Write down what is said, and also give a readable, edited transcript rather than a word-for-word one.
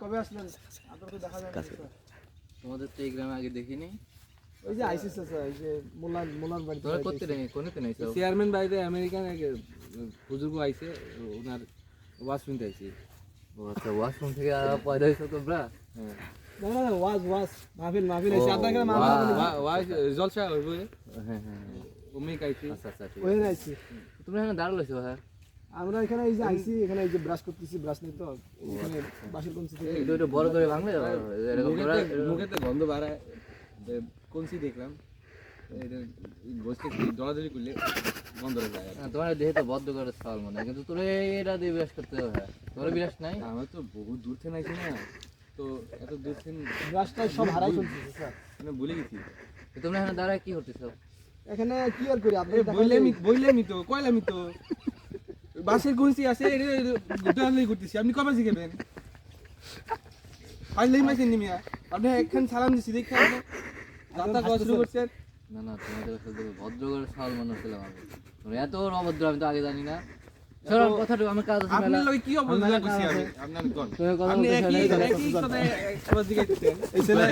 কবে আসলেন? দেখা যায় তোমাদের তো এই গ্রামে আগে দেখিনি। ওই যে আইসিস আছে, এই যে মোলার বাড়িতে তোরা করতে নেই, কোনেতে নেই সব চেয়ারম্যান বাড়িতে আমেরিকান এক বুজুর্গ আইছে, ওনার ওয়াজ শুনতে আইছি। ও আচ্ছা, ওয়াশরুম থেকে পয়দা হয়েছো তোমরা? না না না, ওয়াজ মাহফিল আইছে আদা করে মাহফিল ওয়াজ জলসা হইবে। হ্যাঁ হ্যাঁ, ওমে কাইছি। আচ্ছা আচ্ছা, ঠিক ওই আছে। আইছি। তোমরা এখানে দাঁড়াইছো? হ্যাঁ, আমরা এখানে এই যে আইছি, এখানে এই যে ব্রাশ করতেছি, ব্রাশ নেই তো এখানে বাসের কোন থেকে একটু একটু বড় করে ভাঙলে এরকম তোরা মুখেতে গন্ধ বাড়ায়, কোনসি দেখলাম এটা বসতে দলাদলি করলে গন্ধ যায়। তোমার দেহে তো বদ্ধ করে চাল মনে হয়, কিন্তু তোরা এটা দিয়ে বিরাজ করতে হবে। হ্যাঁ, তোর বিরাজ নাই? আমরা তো বহু দূর থেকে আইছি না, তো এত দূর থেকে ব্রাশটা সব হারাই ফেলতেছে স্যার। মানে ভুলে গেছি। তো তোমরা এখানে দাঁড়ায় কি করতেছো? এখানে কি আর করি আপনি বইলামি তো কইলামি তো বাসের কোনসি আছে এটা দলাদলি করতেছি। আপনি কবে শিখবেন? পাইলেই মাইছেন নিমিয়া আপনি একখান সালাম দিছি দেখে আপনি দাতা কষ্ট শুরু করছেন। না না, তোমাদের আসলে ভদ্র করে চাল মনে ছিলাম আমি। তোমরা এত অভদ্র আমি তো আগে জানি না। চলো কথাটুকু আমার কাজ আছে। আপনার লগে কি অবস্থা করছি আমি? আপনার কোন আপনি একই কথা একবার দিকে এই ছেলে